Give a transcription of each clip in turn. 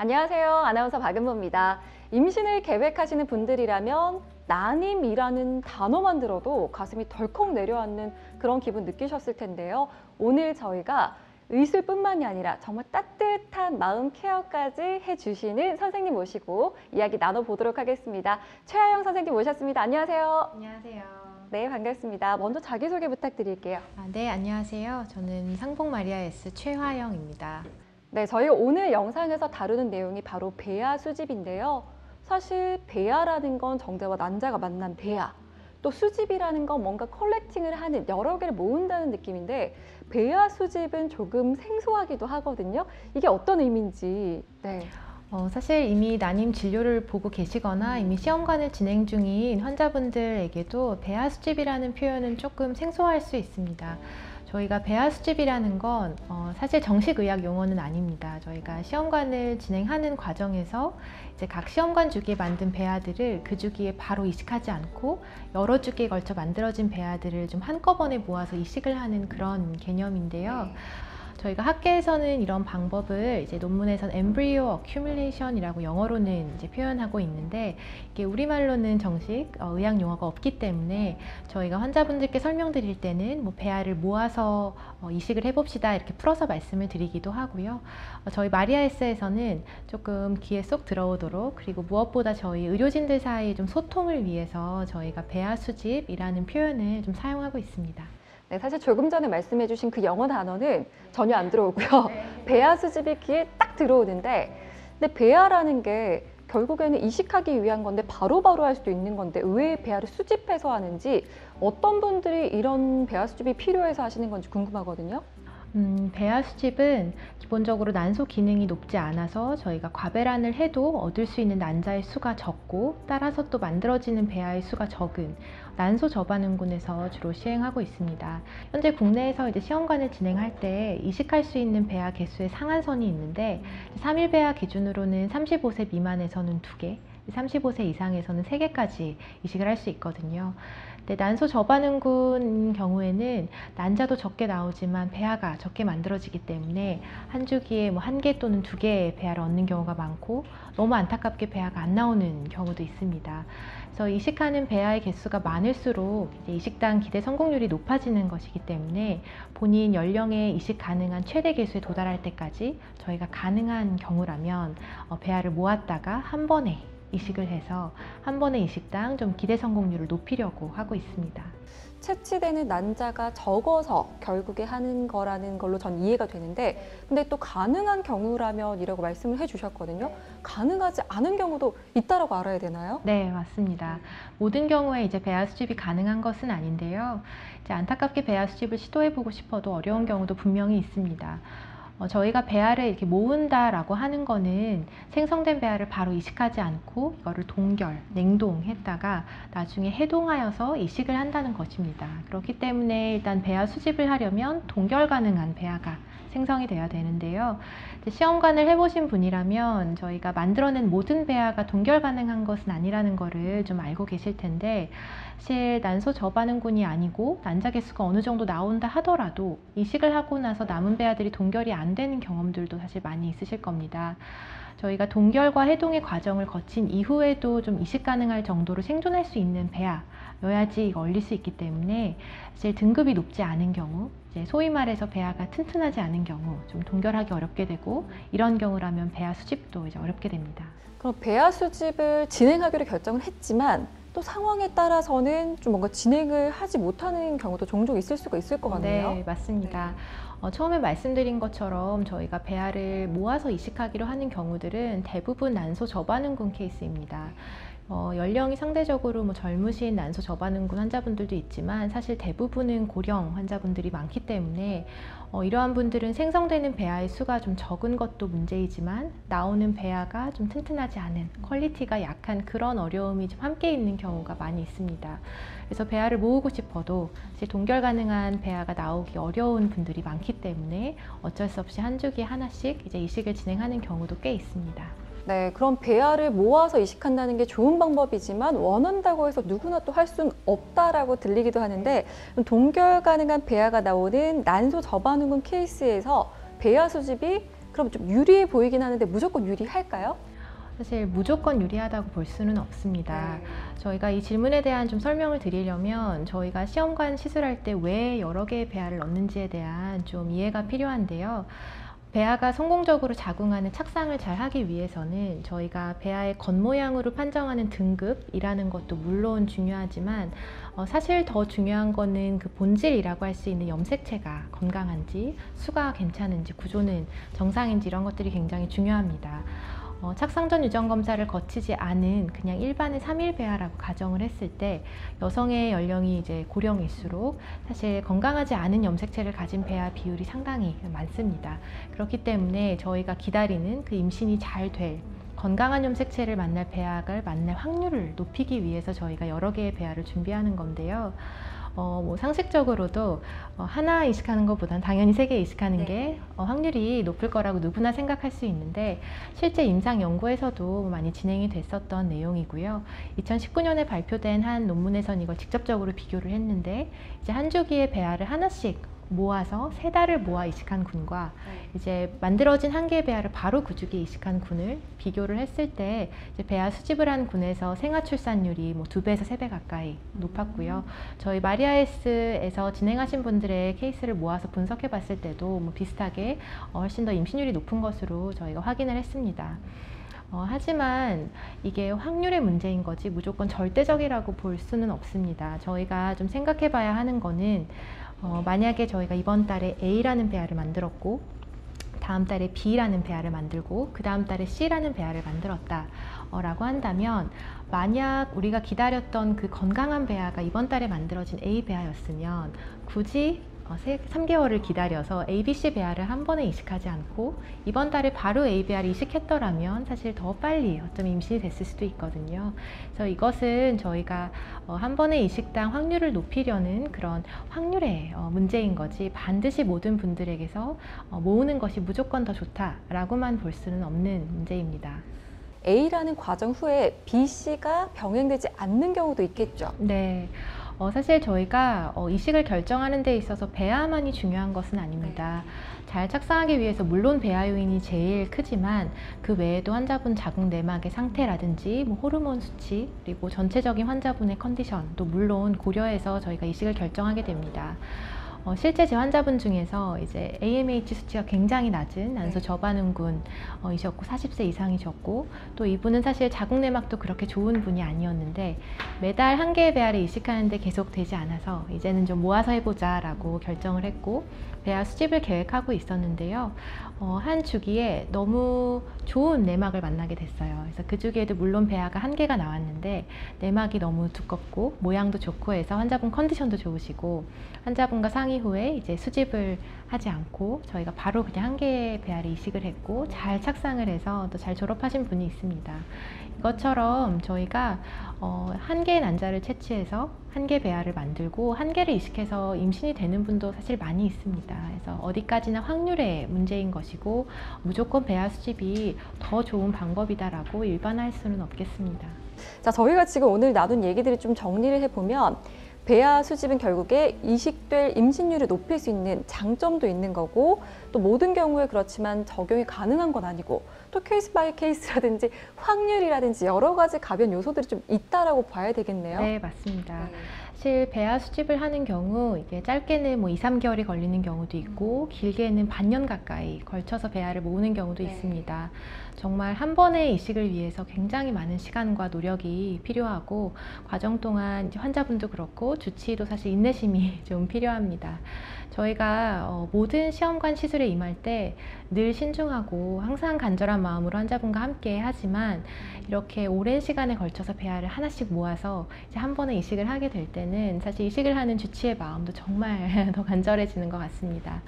안녕하세요. 아나운서 박은모입니다. 임신을 계획하시는 분들이라면 난임이라는 단어만 들어도 가슴이 덜컥 내려앉는 그런 기분 느끼셨을 텐데요. 오늘 저희가 의술뿐만이 아니라 정말 따뜻한 마음 케어까지 해주시는 선생님 모시고 이야기 나눠보도록 하겠습니다. 최하영 선생님 모셨습니다. 안녕하세요. 안녕하세요. 네, 반갑습니다. 먼저 자기소개 부탁드릴게요. 네, 안녕하세요. 저는 상봉마리아 S 최화영입니다. 네, 저희가 오늘 영상에서 다루는 내용이 바로 배아 수집인데요. 사실 배아라는 건 정자와 난자가 만난 배아, 또 수집이라는 건 뭔가 컬렉팅을 하는 여러 개를 모은다는 느낌인데 배아 수집은 조금 생소하기도 하거든요. 이게 어떤 의미인지. 네. 사실 이미 난임 진료를 보고 계시거나 이미 시험관을 진행 중인 환자분들에게도 배아 수집이라는 표현은 조금 생소할 수 있습니다. 저희가 배아 수집이라는 건 사실 정식 의학 용어는 아닙니다. 저희가 시험관을 진행하는 과정에서 이제 각 시험관 주기에 만든 배아들을 그 주기에 바로 이식하지 않고 여러 주기에 걸쳐 만들어진 배아들을 좀 한꺼번에 모아서 이식을 하는 그런 개념인데요. 저희가 학계에서는 이런 방법을 이제 논문에서는 embryo accumulation이라고 영어로는 이제 표현하고 있는데 이게 우리말로는 정식 의학 용어가 없기 때문에 저희가 환자분들께 설명드릴 때는 뭐 배아를 모아서 이식을 해봅시다 이렇게 풀어서 말씀을 드리기도 하고요. 저희 마리아에스에서는 조금 귀에 쏙 들어오도록 그리고 무엇보다 저희 의료진들 사이에 좀 소통을 위해서 저희가 배아 수집이라는 표현을 좀 사용하고 있습니다. 네, 사실 조금 전에 말씀해 주신 그 영어 단어는 전혀 안 들어오고요. 배아 수집이 귀에 딱 들어오는데 근데 배아라는 게 결국에는 이식하기 위한 건데 바로바로 할 수도 있는 건데 왜 배아를 수집해서 하는지 어떤 분들이 이런 배아 수집이 필요해서 하시는 건지 궁금하거든요. 배아 수집은 기본적으로 난소 기능이 높지 않아서 저희가 과배란을 해도 얻을 수 있는 난자의 수가 적고 따라서 또 만들어지는 배아의 수가 적은 난소 저반응군에서 주로 시행하고 있습니다. 현재 국내에서 이제 시험관을 진행할 때 이식할 수 있는 배아 개수의 상한선이 있는데 3일 배아 기준으로는 35세 미만에서는 2개, 35세 이상에서는 3개까지 이식을 할 수 있거든요. 근데 난소 저반응군 경우에는 난자도 적게 나오지만 배아가 적게 만들어지기 때문에 한 주기에 뭐 1개 또는 2개의 배아를 얻는 경우가 많고 너무 안타깝게 배아가 안 나오는 경우도 있습니다. 그래서 이식하는 배아의 개수가 많을수록 이제 이식당 기대 성공률이 높아지는 것이기 때문에 본인 연령에 이식 가능한 최대 개수에 도달할 때까지 저희가 가능한 경우라면 배아를 모았다가 한 번에 이식을 해서 한 번의 이식당 좀 기대 성공률을 높이려고 하고 있습니다. 채취되는 난자가 적어서 결국에 하는 거라는 걸로 전 이해가 되는데 근데 또 가능한 경우라면 이라고 말씀을 해주셨거든요. 가능하지 않은 경우도 있다라고 알아야 되나요? 네, 맞습니다. 모든 경우에 이제 배아 수집이 가능한 것은 아닌데요. 이제 안타깝게 배아 수집을 시도해보고 싶어도 어려운 경우도 분명히 있습니다. 저희가 배아를 이렇게 모은다라고 하는 거는 생성된 배아를 바로 이식하지 않고 이거를 동결, 냉동했다가 나중에 해동하여서 이식을 한다는 것입니다. 그렇기 때문에 일단 배아 수집을 하려면 동결 가능한 배아가 생성이 돼야 되는데요. 시험관을 해보신 분이라면 저희가 만들어낸 모든 배아가 동결 가능한 것은 아니라는 거를 좀 알고 계실 텐데 사실 난소 저반응군이 아니고 난자 개수가 어느 정도 나온다 하더라도 이식을 하고 나서 남은 배아들이 동결이 안 되는 경험들도 사실 많이 있으실 겁니다. 저희가 동결과 해동의 과정을 거친 이후에도 좀 이식 가능할 정도로 생존할 수 있는 배아여야지 이거 얼릴 수 있기 때문에 사실 등급이 높지 않은 경우 이제 소위 말해서 배아가 튼튼하지 않은 경우 좀 동결하기 어렵게 되고 이런 경우라면 배아 수집도 이제 어렵게 됩니다. 그럼 배아 수집을 진행하기로 결정을 했지만 또 상황에 따라서는 좀 뭔가 진행을 하지 못하는 경우도 종종 있을 수가 있을 것 같네요. 네, 맞습니다. 처음에 말씀드린 것처럼 저희가 배아를 모아서 이식하기로 하는 경우들은 대부분 난소 저반응군 케이스입니다. 연령이 상대적으로 뭐 젊으신 난소 저반응군 환자분들도 있지만 사실 대부분은 고령 환자분들이 많기 때문에 이러한 분들은 생성되는 배아의 수가 좀 적은 것도 문제이지만 나오는 배아가 좀 튼튼하지 않은 퀄리티가 약한 그런 어려움이 좀 함께 있는 경우가 많이 있습니다. 그래서 배아를 모으고 싶어도 동결 가능한 배아가 나오기 어려운 분들이 많기 때문에 어쩔 수 없이 한 주기에 하나씩 이제 이식을 진행하는 경우도 꽤 있습니다. 네, 그럼 배아를 모아서 이식한다는 게 좋은 방법이지만 원한다고 해서 누구나 또 할 수는 없다라고 들리기도 하는데 동결 가능한 배아가 나오는 난소 저반응군 케이스에서 배아 수집이 그럼 좀 유리해 보이긴 하는데 무조건 유리할까요? 사실 무조건 유리하다고 볼 수는 없습니다. 저희가 이 질문에 대한 좀 설명을 드리려면 저희가 시험관 시술할 때 왜 여러 개의 배아를 넣는지에 대한 좀 이해가 필요한데요. 배아가 성공적으로 자궁안에 착상을 잘 하기 위해서는 저희가 배아의 겉모양으로 판정하는 등급이라는 것도 물론 중요하지만 사실 더 중요한 거는 그 본질이라고 할 수 있는 염색체가 건강한지, 수가 괜찮은지, 구조는 정상인지 이런 것들이 굉장히 중요합니다. 착상전 유전 검사를 거치지 않은 그냥 일반의 3일 배아라고 가정을 했을 때 여성의 연령이 이제 고령일수록 사실 건강하지 않은 염색체를 가진 배아 비율이 상당히 많습니다. 그렇기 때문에 저희가 기다리는 그 임신이 잘 될 건강한 염색체를 만날 배아를 만날 확률을 높이기 위해서 저희가 여러 개의 배아를 준비하는 건데요. 상식적으로도 하나 이식하는 것보다는 당연히 3개 이식하는 게 확률이 높을 거라고 누구나 생각할 수 있는데 실제 임상 연구에서도 많이 진행이 됐었던 내용이고요. 2019년에 발표된 한 논문에서는 이걸 직접적으로 비교를 했는데 이제 한 주기의 배아를 하나씩 모아서 3달을 모아 이식한 군과 이제 만들어진 한 개의 배아를 바로 그 주기에 이식한 군을 비교를 했을 때 이제 배아 수집을 한 군에서 생아 출산율이 뭐 2배에서 3배 가까이 높았고요. 저희 마리아에스에서 진행하신 분들의 케이스를 모아서 분석해 봤을 때도 뭐 비슷하게 훨씬 더 임신율이 높은 것으로 저희가 확인을 했습니다. 하지만 이게 확률의 문제인 거지 무조건 절대적이라고 볼 수는 없습니다. 저희가 좀 생각해 봐야 하는 거는 만약에 저희가 이번 달에 A라는 배아를 만들었고 다음 달에 B라는 배아를 만들고 그 다음 달에 C라는 배아를 만들었다 라고 한다면 만약 우리가 기다렸던 그 건강한 배아가 이번 달에 만들어진 A 배아였으면 굳이 3개월을 기다려서 ABC 배아를 한 번에 이식하지 않고 이번 달에 바로 A 배아를 이식했더라면 사실 더 빨리 어쩌면 임신이 됐을 수도 있거든요. 그래서 이것은 저희가 한 번에 이식당 확률을 높이려는 그런 확률의 문제인 거지 반드시 모든 분들에게서 모으는 것이 무조건 더 좋다라고만 볼 수는 없는 문제입니다. A라는 과정 후에 B, C가 병행되지 않는 경우도 있겠죠? 네. 사실 저희가 이식을 결정하는 데 있어서 배아만이 중요한 것은 아닙니다. 잘 착상하기 위해서 물론 배아 요인이 제일 크지만 그 외에도 환자분 자궁 내막의 상태라든지 뭐 호르몬 수치 그리고 전체적인 환자분의 컨디션도 물론 고려해서 저희가 이식을 결정하게 됩니다. 실제 제 환자분 중에서 이제 AMH 수치가 굉장히 낮은 난소 저반응군이셨고 40세 이상이셨고 또 이분은 사실 자궁 내막도 그렇게 좋은 분이 아니었는데 매달 한 개의 배아를 이식하는데 계속 되지 않아서 이제는 좀 모아서 해보자 라고 결정을 했고 배아 수집을 계획하고 있었는데요. 한 주기에 너무 좋은 내막을 만나게 됐어요. 그래서 그 주기에도 물론 배아가 한 개가 나왔는데 내막이 너무 두껍고 모양도 좋고 해서 환자분 컨디션도 좋으시고 환자분과 상의 후에 이제 수집을 하지 않고 저희가 바로 그냥 한 개의 배아를 이식을 했고 잘 착상을 해서 또 잘 졸업하신 분이 있습니다. 이것처럼 저희가 한 개의 난자를 채취해서 한 개 배아를 만들고 한 개를 이식해서 임신이 되는 분도 사실 많이 있습니다. 그래서 어디까지나 확률의 문제인 것이고 무조건 배아 수집이 더 좋은 방법이다라고 일반화할 수는 없겠습니다. 자, 저희가 지금 오늘 나눈 얘기들을 좀 정리를 해보면 배아 수집은 결국에 이식될 임신율을 높일 수 있는 장점도 있는 거고 또 모든 경우에 그렇지만 적용이 가능한 건 아니고 또 케이스 바이 케이스라든지 확률이라든지 여러 가지 가변 요소들이 좀 있다라고 봐야 되겠네요. 네, 맞습니다. 사실 배아 수집을 하는 경우 이게 짧게는 뭐 2, 3개월이 걸리는 경우도 있고 길게는 반년 가까이 걸쳐서 배아를 모으는 경우도 있습니다. 정말 한 번의 이식을 위해서 굉장히 많은 시간과 노력이 필요하고 과정 동안 이제 환자분도 그렇고 주치의도 사실 인내심이 좀 필요합니다. 저희가 모든 시험관 시술에 임할 때 늘 신중하고 항상 간절한 마음으로 환자분과 함께 하지만 이렇게 오랜 시간에 걸쳐서 배아를 하나씩 모아서 이제 한 번에 이식을 하게 될 때는 사실 이식을 하는 주치의 마음도 정말 더 간절해지는 것 같습니다.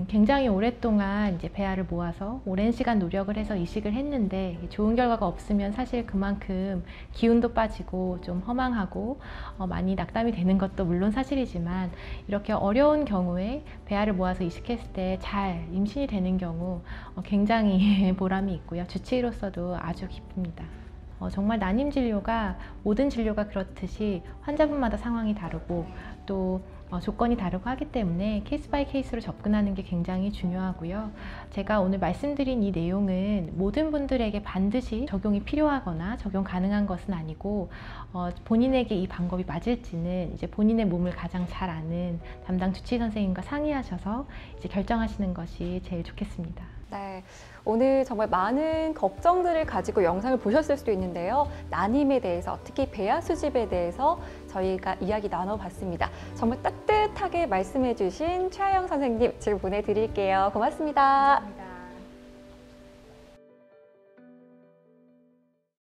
굉장히 오랫동안 이제 배아를 모아서 오랜 시간 노력을 해서 이식을 했는데 좋은 결과가 없으면 사실 그만큼 기운도 빠지고 좀 허망하고 많이 낙담이 되는 것도 물론 사실이지만 이렇게 어려운 경우에 배아를 모아서 이식했을 때 잘 임신이 되는 경우 굉장히 보람이 있고요. 주치의로서도 아주 기쁩니다. 정말 난임 진료가 모든 진료가 그렇듯이 환자분마다 상황이 다르고 또 조건이 다르고 하기 때문에 케이스 바이 케이스로 접근하는 게 굉장히 중요하고요. 제가 오늘 말씀드린 이 내용은 모든 분들에게 반드시 적용이 필요하거나 적용 가능한 것은 아니고 본인에게 이 방법이 맞을지는 이제 본인의 몸을 가장 잘 아는 담당 주치 선생님과 상의하셔서 이제 결정하시는 것이 제일 좋겠습니다. 네, 오늘 정말 많은 걱정들을 가지고 영상을 보셨을 수도 있는데요. 난임에 대해서, 특히 배아 수집에 대해서 저희가 이야기 나눠봤습니다. 정말 따뜻하게 말씀해주신 최하영 선생님, 지금 보내드릴게요. 고맙습니다. 감사합니다.